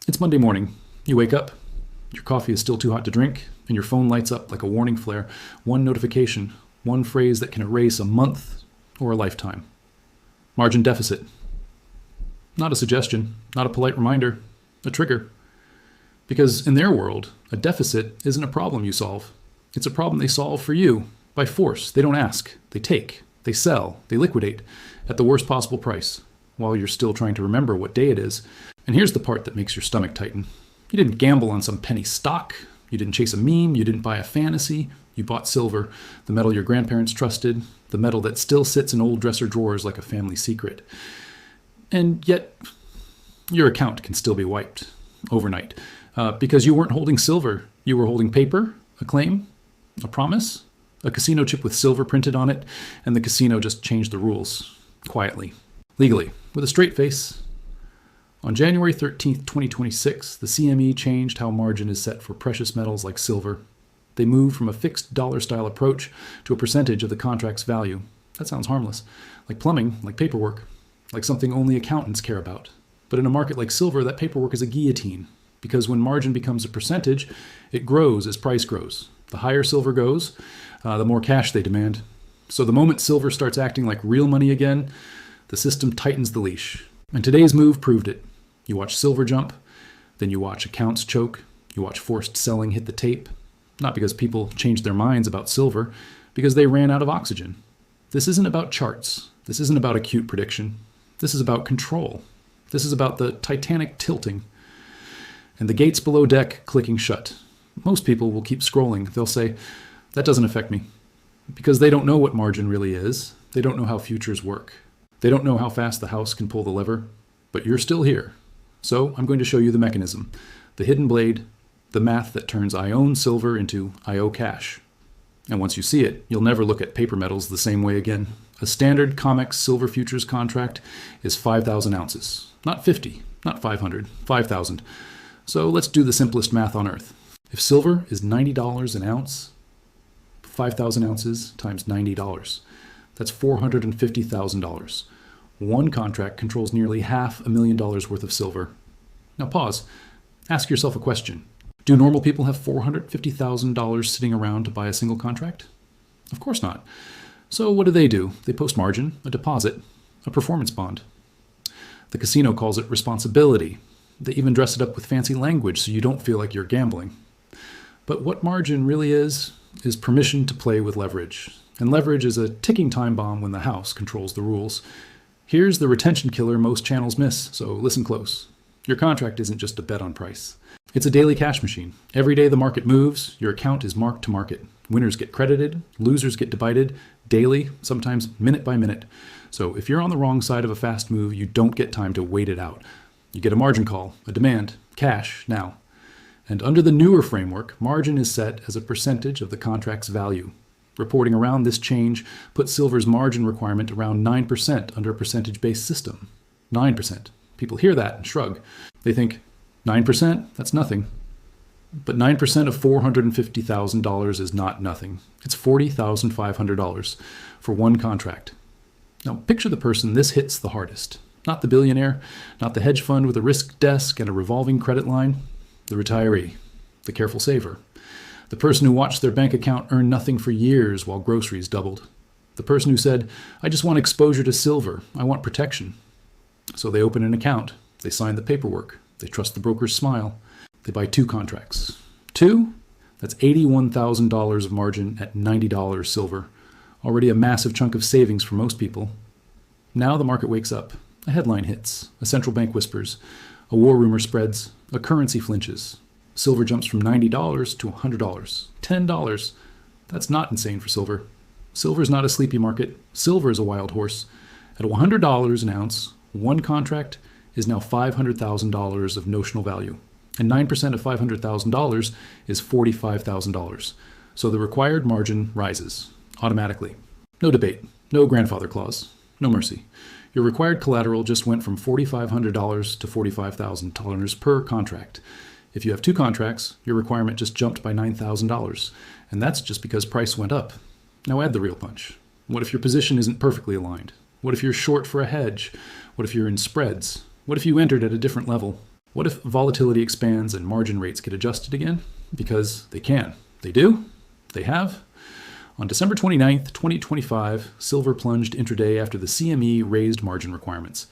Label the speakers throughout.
Speaker 1: It's Monday morning. You wake up, your coffee is still too hot to drink, and your phone lights up like a warning flare. One notification, one phrase that can erase a month or a lifetime. Margin deficit. Not a suggestion, not a polite reminder, a trigger. Because in their world, a deficit isn't a problem you solve. It's a problem they solve for you by force. They don't ask, they take, they sell, they liquidate at the worst possible price while you're still trying to remember what day it is. And here's the part that makes your stomach tighten. You didn't gamble on some penny stock. You didn't chase a meme. You didn't buy a fantasy. You bought silver, the metal your grandparents trusted, the metal that still sits in old dresser drawers like a family secret. And yet, your account can still be wiped overnight because you weren't holding silver. You were holding paper, a claim, a promise, a casino chip with silver printed on it, and the casino just changed the rules quietly, legally, with a straight face. On January 13th, 2026, the CME changed how margin is set for precious metals like silver. They moved from a fixed dollar-style approach to a percentage of the contract's value. That sounds harmless, like plumbing, like paperwork, like something only accountants care about. But in a market like silver, that paperwork is a guillotine, because when margin becomes a percentage, it grows as price grows. The higher silver goes, the more cash they demand. So the moment silver starts acting like real money again, the system tightens the leash. And today's move proved it. You watch silver jump, then you watch accounts choke, you watch forced selling hit the tape. Not because people changed their minds about silver, because they ran out of oxygen. This isn't about charts. This isn't about acute prediction. This is about control. This is about the Titanic tilting and the gates below deck clicking shut. Most people will keep scrolling. They'll say, that doesn't affect me, because they don't know what margin really is. They don't know how futures work. They don't know how fast the house can pull the lever, but you're still here. So I'm going to show you the mechanism, the hidden blade, the math that turns I own silver into I owe cash. And once you see it, you'll never look at paper metals the same way again. A standard COMEX silver futures contract is 5,000 ounces. Not 50, not 500, 5,000. So let's do the simplest math on earth. If silver is $90 an ounce, 5,000 ounces times $90. That's $450,000. One contract controls nearly $500,000 worth of silver. Now pause. Ask yourself a question. Do normal people have $450,000 sitting around to buy a single contract? Of course not. So what do? They post margin, a deposit, a performance bond. The casino calls it responsibility. They even dress it up with fancy language so you don't feel like you're gambling. But what margin really is permission to play with leverage. And leverage is a ticking time bomb when the house controls the rules. Here's the retention killer most channels miss, so listen close. Your contract isn't just a bet on price. It's a daily cash machine. Every day the market moves, your account is marked to market. Winners get credited, losers get divided, daily, sometimes minute by minute. So if you're on the wrong side of a fast move, you don't get time to wait it out. You get a margin call, a demand, cash, now. And under the newer framework, margin is set as a percentage of the contract's value. Reporting around this change put silver's margin requirement around 9% under a percentage-based system. 9%. People hear that and shrug. They think, 9%? That's nothing. But 9% of $450,000 is not nothing. It's $40,500 for one contract. Now picture the person this hits the hardest. Not the billionaire, not the hedge fund with a risk desk and a revolving credit line. The retiree, the careful saver. The person who watched their bank account earn nothing for years while groceries doubled. The person who said, I just want exposure to silver. I want protection. So they open an account. They sign the paperwork. They trust the broker's smile. They buy 2 contracts. 2? That's $81,000 of margin at $90 silver. Already a massive chunk of savings for most people. Now the market wakes up. A headline hits. A central bank whispers. A war rumor spreads. A currency flinches. Silver jumps from $90 to $100. $10. That's not insane for silver. Silver is not a sleepy market. Silver is a wild horse. At $100 an ounce, one contract is now $500,000 of notional value. And 9% of $500,000 is $45,000. So the required margin rises automatically. No debate. No grandfather clause. No mercy. Your required collateral just went from $4,500 to $45,000 per contract. If you have 2 contracts, your requirement just jumped by $9,000, and that's just because price went up. Now add the real punch. What if your position isn't perfectly aligned? What if you're short for a hedge? What if you're in spreads? What if you entered at a different level? What if volatility expands and margin rates get adjusted again? Because they can. They do. They have. On December 29th, 2025, silver plunged intraday after the CME raised margin requirements.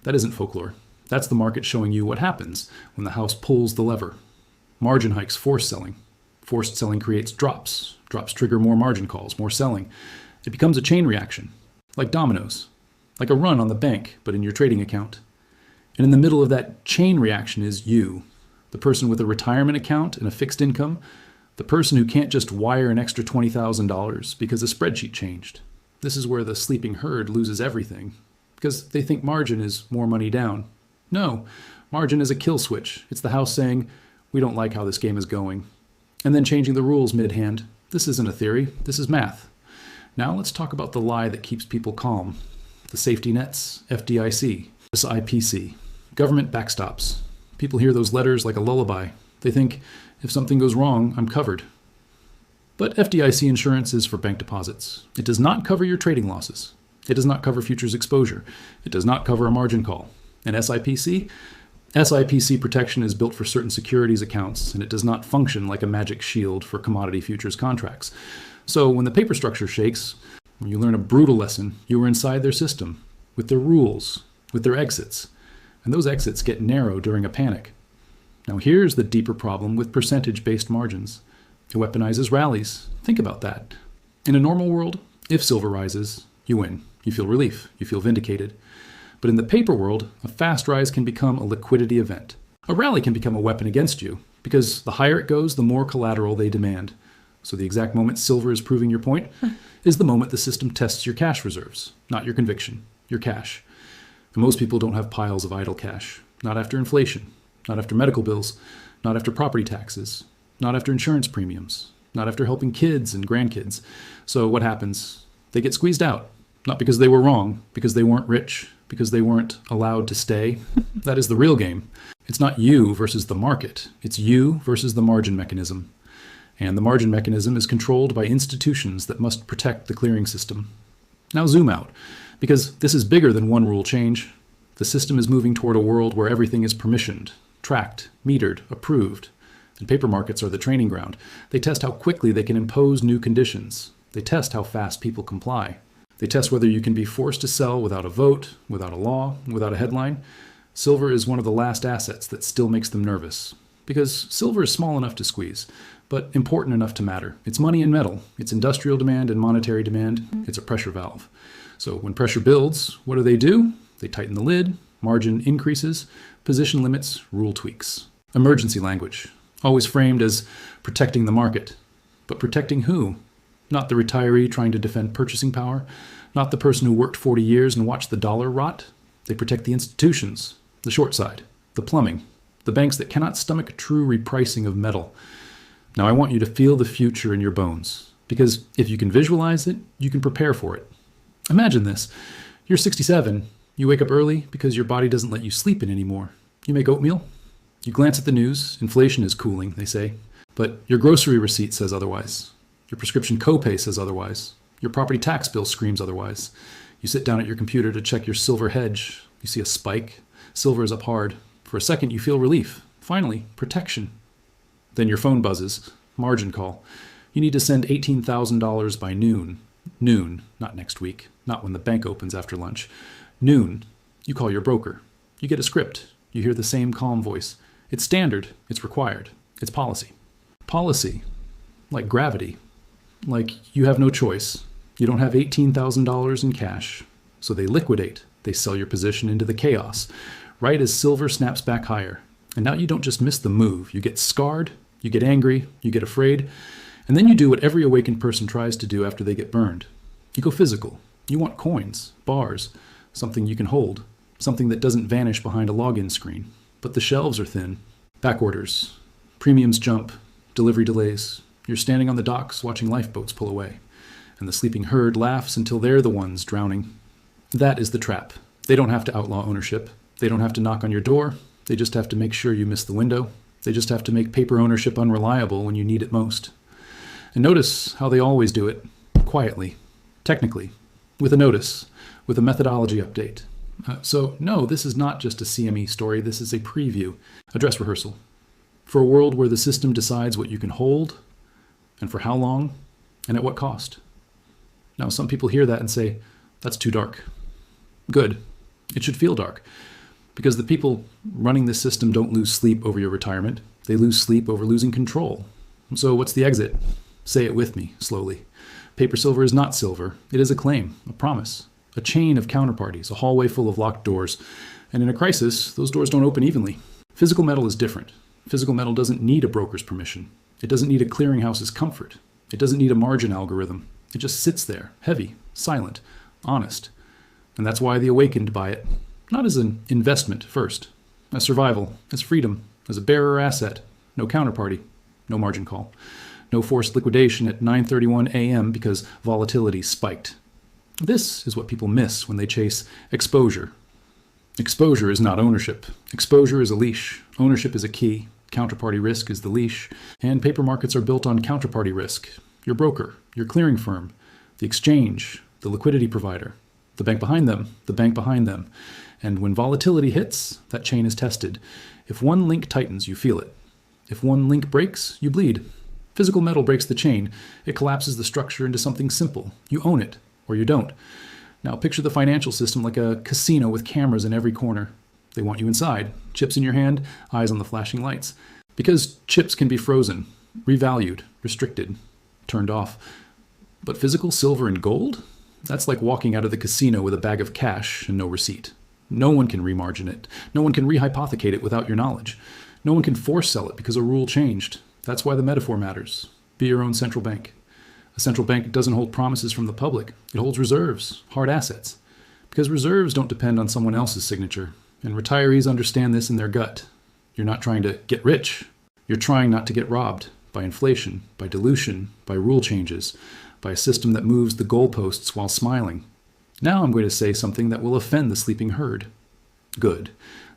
Speaker 1: That isn't folklore. That's the market showing you what happens when the house pulls the lever. Margin hikes force selling. Forced selling creates drops. Drops trigger more margin calls, more selling. It becomes a chain reaction, like dominoes, like a run on the bank, but in your trading account. And in the middle of that chain reaction is you, the person with a retirement account and a fixed income, the person who can't just wire an extra $20,000 because a spreadsheet changed. This is where the sleeping herd loses everything, because they think margin is more money down. No, margin is a kill switch. It's the house saying, we don't like how this game is going, and then changing the rules mid-hand. This isn't a theory, this is math. Now let's talk about the lie that keeps people calm. The safety nets, FDIC, SIPC, government backstops. People hear those letters like a lullaby. They think, if something goes wrong, I'm covered. But FDIC insurance is for bank deposits. It does not cover your trading losses. It does not cover futures exposure. It does not cover a margin call. And SIPC? SIPC protection is built for certain securities accounts, and it does not function like a magic shield for commodity futures contracts. So when the paper structure shakes, when you learn a brutal lesson, you are inside their system, with their rules, with their exits. And those exits get narrow during a panic. Now here's the deeper problem with percentage-based margins. It weaponizes rallies. Think about that. In a normal world, if silver rises, you win. You feel relief. You feel vindicated. But in the paper world, a fast rise can become a liquidity event. A rally can become a weapon against you, because the higher it goes, the more collateral they demand. So the exact moment silver is proving your point is the moment the system tests your cash reserves, not your conviction, your cash. And most people don't have piles of idle cash. Not after inflation, not after medical bills, not after property taxes, not after insurance premiums, not after helping kids and grandkids. So what happens? They get squeezed out, not because they were wrong, because they weren't rich, because they weren't allowed to stay. That is the real game. It's not you versus the market. It's you versus the margin mechanism. And the margin mechanism is controlled by institutions that must protect the clearing system. Now zoom out, because this is bigger than one rule change. The system is moving toward a world where everything is permissioned, tracked, metered, approved. And paper markets are the training ground. They test how quickly they can impose new conditions. They test how fast people comply. They test whether you can be forced to sell without a vote, without a law, without a headline. Silver is one of the last assets that still makes them nervous. Because silver is small enough to squeeze, but important enough to matter. It's money and metal. It's industrial demand and monetary demand. It's a pressure valve. So when pressure builds, what do? They tighten the lid, margin increases, position limits, rule tweaks. Emergency language, always framed as protecting the market. But protecting who? Not the retiree trying to defend purchasing power, not the person who worked 40 years and watched the dollar rot. They protect the institutions, the short side, the plumbing, the banks that cannot stomach true repricing of metal. Now I want you to feel the future in your bones, because if you can visualize it, you can prepare for it. Imagine this. You're 67. You wake up early because your body doesn't let you sleep in anymore. You make oatmeal. You glance at the news. Inflation is cooling, they say. But your grocery receipt says otherwise. Your prescription copay says otherwise. Your property tax bill screams otherwise. You sit down at your computer to check your silver hedge. You see a spike. Silver is up hard. For a second, you feel relief. Finally, protection. Then your phone buzzes. Margin call. You need to send $18,000 by noon. Noon, not next week. Not when the bank opens after lunch. Noon. You call your broker. You get a script. You hear the same calm voice. It's standard. It's required. It's policy. Policy. Like gravity. Like you have no choice. You don't have $18,000 in cash. So they liquidate. They sell your position into the chaos, right as silver snaps back higher. And now you don't just miss the move. You get scarred, you get angry, you get afraid, and then you do what every awakened person tries to do after they get burned. You go physical. You want coins, bars, something you can hold, something that doesn't vanish behind a login screen. But the shelves are thin. Back orders, premiums jump, delivery delays. You're standing on the docks watching lifeboats pull away, and the sleeping herd laughs until they're the ones drowning. That is the trap. They don't have to outlaw ownership. They don't have to knock on your door. They just have to make sure you miss the window. They just have to make paper ownership unreliable when you need it most. And notice how they always do it. Quietly. Technically. With a notice. With a methodology update. So no, this is not just a CME story. This is a preview, a dress rehearsal for a world where the system decides what you can hold and for how long and at what cost. Now, some people hear that and say, that's too dark. Good. It should feel dark because the people running this system don't lose sleep over your retirement. They lose sleep over losing control. So what's the exit? Say it with me slowly. Paper silver is not silver. It is a claim, a promise, a chain of counterparties, a hallway full of locked doors. And in a crisis, those doors don't open evenly. Physical metal is different. Physical metal doesn't need a broker's permission. It doesn't need a clearinghouse's comfort. It doesn't need a margin algorithm. It just sits there, heavy, silent, honest. And that's why the awakened buy it, not as an investment first, as survival, as freedom, as a bearer asset, no counterparty, no margin call, no forced liquidation at 9:31 a.m. because volatility spiked. This is what people miss when they chase exposure. Exposure is not ownership. Exposure is a leash. Ownership is a key. Counterparty risk is the leash. And paper markets are built on counterparty risk. Your broker, your clearing firm, the exchange, the liquidity provider, the bank behind them, the bank behind them. And when volatility hits, that chain is tested. If one link tightens, you feel it. If one link breaks, you bleed. Physical metal breaks the chain. It collapses the structure into something simple. You own it, or you don't. Now picture the financial system like a casino with cameras in every corner. They want you inside, chips in your hand, eyes on the flashing lights. Because chips can be frozen, revalued, restricted, turned off. But physical silver and gold? That's like walking out of the casino with a bag of cash and no receipt. No one can remargin it. No one can rehypothecate it without your knowledge. No one can force sell it because a rule changed. That's why the metaphor matters. Be your own central bank. A central bank doesn't hold promises from the public. It holds reserves, hard assets. Because reserves don't depend on someone else's signature. And retirees understand this in their gut. You're not trying to get rich. You're trying not to get robbed by inflation, by dilution, by rule changes, by a system that moves the goalposts while smiling. Now I'm going to say something that will offend the sleeping herd. Good.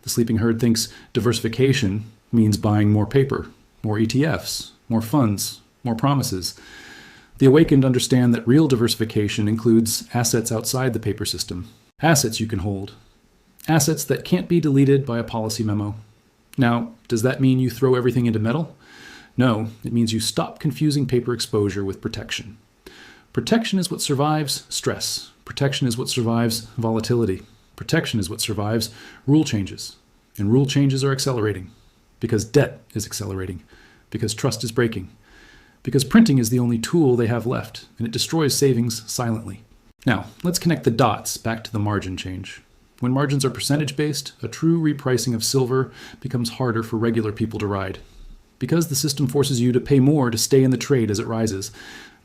Speaker 1: The sleeping herd thinks diversification means buying more paper, more ETFs, more funds, more promises. The awakened understand that real diversification includes assets outside the paper system, assets you can hold, assets that can't be deleted by a policy memo. Now, does that mean you throw everything into metal? No, it means you stop confusing paper exposure with protection. Protection is what survives stress. Protection is what survives volatility. Protection is what survives rule changes. And rule changes are accelerating because debt is accelerating, because trust is breaking, because printing is the only tool they have left, and it destroys savings silently. Now, let's connect the dots back to the margin change. When margins are percentage-based, a true repricing of silver becomes harder for regular people to ride. Because the system forces you to pay more to stay in the trade as it rises,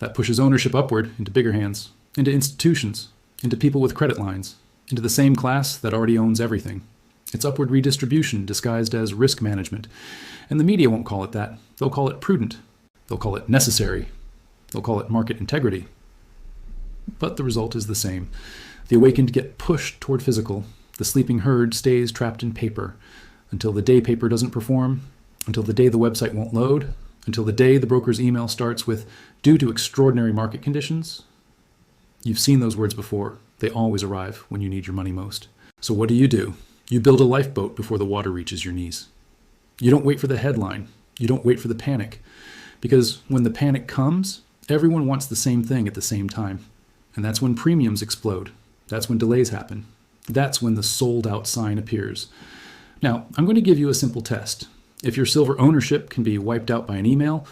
Speaker 1: that pushes ownership upward into bigger hands, into institutions, into people with credit lines, into the same class that already owns everything. It's upward redistribution disguised as risk management. And the media won't call it that. They'll call it prudent. They'll call it necessary. They'll call it market integrity. But the result is the same. The awakened get pushed toward physical. The sleeping herd stays trapped in paper until the day paper doesn't perform, until the day the website won't load, until the day the broker's email starts with, due to extraordinary market conditions. You've seen those words before. They always arrive when you need your money most. So what do? You build a lifeboat before the water reaches your knees. You don't wait for the headline. You don't wait for the panic. Because when the panic comes, everyone wants the same thing at the same time. And that's when premiums explode. That's when delays happen. That's when the sold out sign appears. Now, I'm going to give you a simple test. If your silver ownership can be wiped out by an email,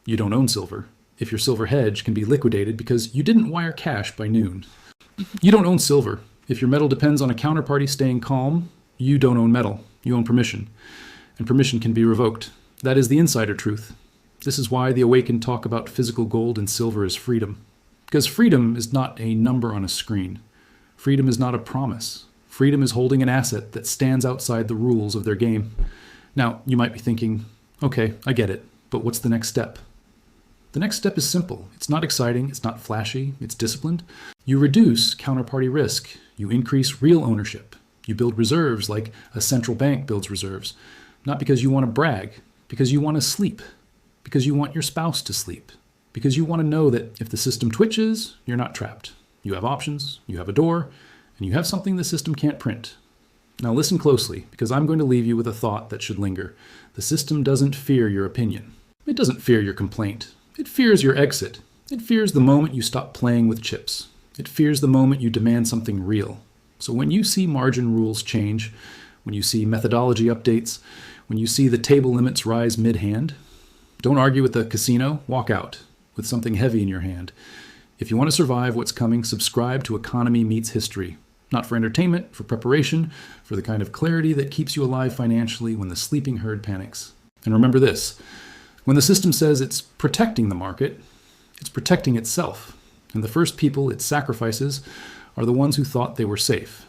Speaker 1: you don't own silver. If your silver hedge can be liquidated because you didn't wire cash by noon, you don't own silver. If your metal depends on a counterparty staying calm, you don't own metal. You own permission. And permission can be revoked. That is the insider truth. This is why the awakened talk about physical gold and silver as freedom. Because freedom is not a number on a screen. Freedom is not a promise. Freedom is holding an asset that stands outside the rules of their game. Now, you might be thinking, okay, I get it, but what's the next step? The next step is simple. It's not exciting, it's not flashy, it's disciplined. You reduce counterparty risk. You increase real ownership. You build reserves like a central bank builds reserves. Not because you want to brag, because you want to sleep, because you want your spouse to sleep, because you want to know that if the system twitches, you're not trapped. You have options, you have a door, and you have something the system can't print. Now listen closely, because I'm going to leave you with a thought that should linger. The system doesn't fear your opinion. It doesn't fear your complaint. It fears your exit. It fears the moment you stop playing with chips. It fears the moment you demand something real. So when you see margin rules change, when you see methodology updates, when you see the table limits rise mid-hand, don't argue with the casino, walk out with something heavy in your hand. If you want to survive what's coming, subscribe to Economy Meets History. Not for entertainment, for preparation, for the kind of clarity that keeps you alive financially when the sleeping herd panics. And remember this, when the system says it's protecting the market, it's protecting itself. And the first people it sacrifices are the ones who thought they were safe.